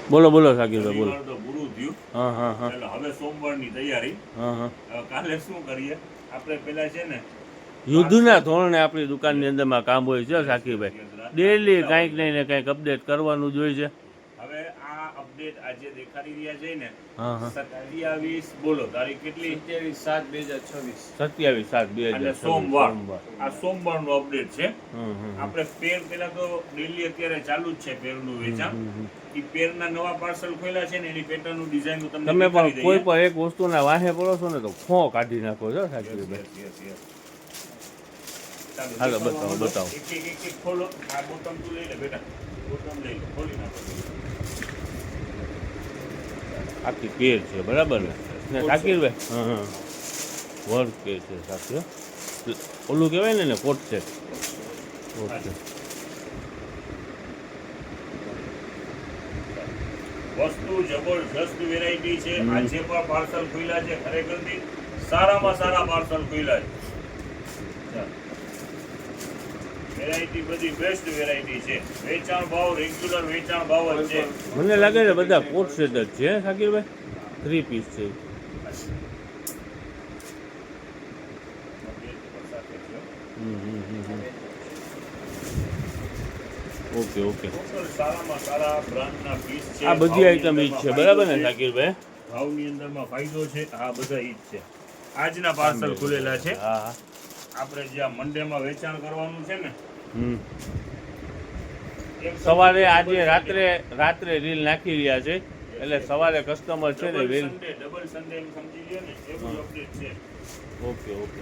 બોલો બોલો શાકીરભાઈ બોલો. શનિવાર તો પૂરું થયું. હા હા હા એટલે હવે સોમવારની તૈયારી. હા હા. હવે કાલે શું કરીએ આપણે પેલા છે ને યુદ્ધના ધોરણે આપણી દુકાનની અંદરમાં કામ હોય છે શાકીરભાઈ. ડેલી કાંઈક નહીં ને કાંઈક અપડેટ કરવાનું જ હોય છે. હવે આ અપડેટ આજે દેખાડી રહ્યા છે ને હા હા. 27 બોલો તારીખ કેટલી 27/7/2026 અને સોમવાર. આ સોમવારનો અપડેટ છે. આપણે પેર પેલા તો ડેલી અત્યારે ચાલુ જ છે પેરનું વેચાણ. એ પેરના નવા પાર્સલ ખોલ્યા છે ને એની પેટર્નનું ડિઝાઇન તમને તમે પણ દેખાડી કોઈ દઈએ. પણ એક વસ્તુના વાહે પડો છો ને તો ખો કાઢી નાખો છો શાકીરભાઈ. Yes. ચાલો, હાલો, દેખાડવા બતાવો, માંડો. બતાવો. એક ખોલો. આ બોટમ તું લઈ લે બેટા. બોટમ લઈ લે, ખોલી નાખો. આખી પેર છે બરાબર ને શાકીરભાઈ? હા હા. વર્ક પેર છે શાકીર. ઓલું કહેવાય ને કોટ છે. ઓકે. વસ્તુ જબરજસ્ત વેરાયટી છે. આજે પણ પાર્સલ ખુલ્યા છે. ખરેખરથી સારામાં સારા પાર્સલ ખુલ્યા છે. વેરાયટી બધી બેસ્ટ વેરાયટી છે. વેચાણ ભાવ રેગ્યુલર વેચાણ ભાવ જ છે. મને લાગે છે બધા કોટ સેટ જ છે શાકીરભાઈ. 3 પીસ છે. Okay okay. સારામાં સારા બ્રાન્ડના પીસ છે. આ બધી આઈટમ ઈ જ છે બરાબર ને શાકીરભાઈ? ભાવની અંદરમાં ફાયદો છે. આ બધા ઈ જ છે. આજના પાર્સલ ખુલેલા છે. હા હા. આપણે જ્યાં મંડેમાં વેચાણ કરવાનું છે ને સવારે આજે રાત્રે રીલ નાખી રહ્યા છે એટલે સવારે કસ્ટમર છે ને રીલ. ડબલ સન્ડે એમ સમજી લ્યો ને એવું અપડેટ છે. Okay okay.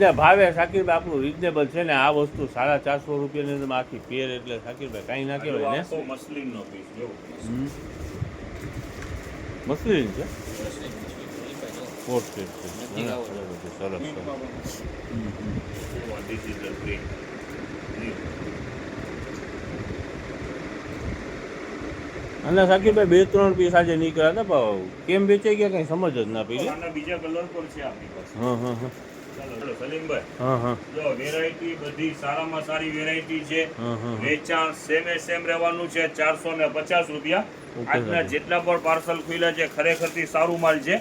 ને ભાવે શાકીરભાઈ આપણું રિઝનેબલ છે ને આ વસ્તુ 450 રૂપિયાની અંદર આખી પેર એટલે શાકીરભાઈ કાંઈ ના કહેવાય ને. આખો મસલિનનો પીસ જો મસલિન છે. કોટ સેટ છે. સરસ. This is the print. અને શાકીરભાઈ 2-3 પીસ આજે નીકળ્યા હતા પણ કેમ વેચાઈ ગયા કંઈ સમજ જ ના પડી. આના બીજા કલર પણ છે આપણી પાસે. હા હા હા. ચાલો સલીમભાઈ. હા હા. જો વેરાયટી બધી સારામાં સારી વેરાયટી છે. હા હા. વેચાણ સેમ રહેવાનું છે 450 રૂપિયા. આજના જેટલા પણ પાર્સલ ખુલ્યા છે ખરેખરથી સારું માલ છે.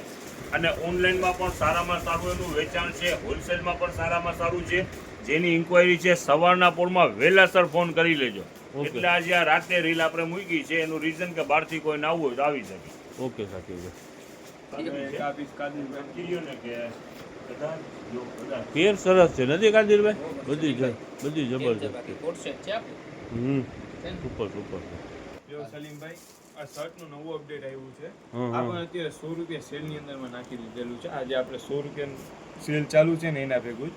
અને ઓનલાઈનમાં પણ સારામાં સારું એનું વેચાણ છે. હોલસેલમાં પણ સારામાં સારું છે. જેની ઇન્ક્વાયરી છે સવારના પોરમાં વહેલાસર ફોન કરી લેજો. એટલે આજે આ રાતે રીલ આપણે મૂકી છે એનું રીઝન કે બહારથી કોઈ ના આવવું હોય તો આવી શકે. ઓકે શાકીરભાઈ. પેર સરસ છે નથી કાદીરભાઈ? બધી જબરજસ્ત. Super super. સલીમભાઈ આ શર્ટનું નવું અપડેટ આવ્યું છે. આપણે અત્યારે 100 રૂપિયા સેલની અંદરમાં નાખી દીધેલું છે. આજે આપણે 100 રૂપિયા સેલ ચાલુ છે ને એના ભેગું જ.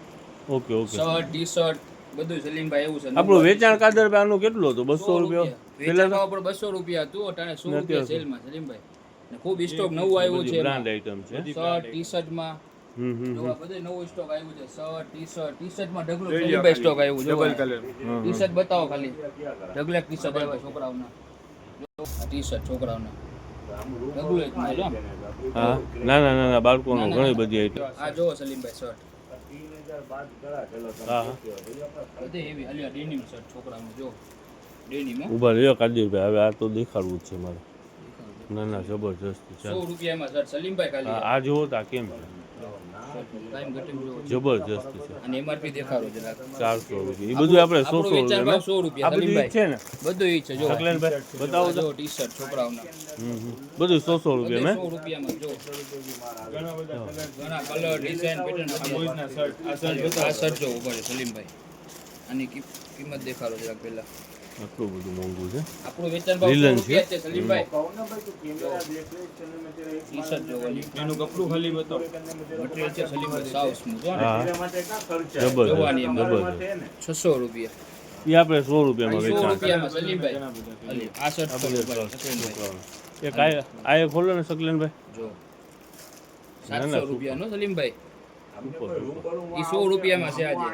Okay okay. શર્ટ ટી-શર્ટ બધું સલીમભાઈ એવું છે. આપણું વેચાણ કાદરભાઈ આનું કેટલું હતું? 200 રૂપિયા. વેચાણ ભાવ પણ 200 રૂપિયા હતું. અટાણે 100 રૂપિયા સેલમાં સલીમભાઈ. ને ખૂબ સ્ટોક નવું આવ્યું છે. બ્રાન્ડ આઈટમ છે. શર્ટ ટી-શર્ટમાં જોવા બધું નવું સ્ટોક આવ્યું છે. શર્ટ ટી-શર્ટમાં ઢગલો સલીમભાઈ સ્ટોક આવ્યું છે. ડબલ કલર ટી-શર્ટ બતાવો ખાલી. ઢગલા ટી-શર્ટ આવ્યા છોકરાઓના. ટી-શર્ટ છોકરાઓના ઢગલો જ માલ હો. હા નાના બાળકોનો ઘણી બધી આઈટમ. આ જોવો સલીમભાઈ શર્ટ. હા બધી એવી અલિયા ડેનિમ શર્ટ છોકરાઓનું જો. ડેનિમ ઉભા રહ્યો કાદીરભાઈ, હવે આ તો દેખાડવું જ છે મારે. ના જબરજસ્ત છે. 100 રૂપિયામાં શર્ટ સલીમભાઈ ખાલી. આ જુઓ તો આ કેમ છે? ટાઈમ ઘટી જબરજસ્ત છે. અને એમઆરપી દેખાડો જરાક. 400 રૂપિયા. એ બધું આપણે 100 રૂપિયા. 100 રૂપિયા આ બધું ઈ જ છે ને? બધું ઈ છે જો. સકલેનભાઈ બતાવો તો. જો ટી-શર્ટ છોકરાઓના. બધું 100 રૂપિયા મેં. 100 રૂપિયામાં જો. ઘણા બધા કલર ઘણા કલર ડિઝાઇન પેટર્ન બોયના શર્ટ આ શર્ટ આ શર્ટ જો ઉપર છે સલીમભાઈ. આની કિંમત દેખાડો જરાક પહેલા. આટલું બધું મોંઘું છે. આપણું વેચાણ ભાવ 100 રૂપિયા છે સલીમભાઈ. ટી-શર્ટ જો એનું કપડું ખાલી બતાવો. મટીરીયલ છે સલીમભાઈ સાવ સ્મૂથ હો ને. હા જોવાની એમ જબરજસ્ત. 600 રૂપિયા. એ આપણે 100 રૂપિયામાં 100 વેચાણ. રૂપિયામાં સલીમભાઈ. આ શર્ટ એક આ ખોલો ને સકલેનભાઈ. જો 700 રૂપિયાનો સલીમભાઈ. ઈ 100 રૂપિયામાં છે આજે.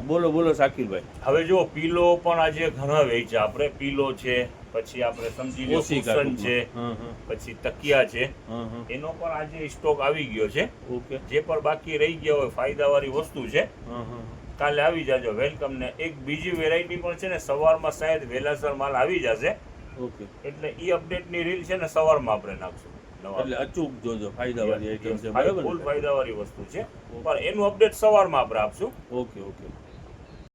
બોલો શાકીરભાઈ. હવે જો પીલો પણ આજે ઘણા વેચ્યા આપણે. પીલો છે, પછી આપણે સમજી લો કુશન છે, પછી તકિયા છે, એનો પણ આજે સ્ટોક આવી ગયો છે. ઓકે. જે પણ બાકી રહી ગયા હોય ફાયદાવાળી વસ્તુ છે. કાલે આવી જાજો વેલકમ. ને એક બીજી વેરાયટી પણ છે ને સવારમાં શાયદ વેલાસર માલ આવી જશે, ઓકે, એટલે ઈ અપડેટની રીલ છે ને સવારમાં આપણે નાખશું નવા. એટલે અચૂક જોજો, ફાયદાવાળી આઈટમ છે, બરાબર ફૂલ ને? ફાયદાવાળી વસ્તુ છે, પણ એનું અપડેટ સવારમાં આપણે આપશું. Okay okay.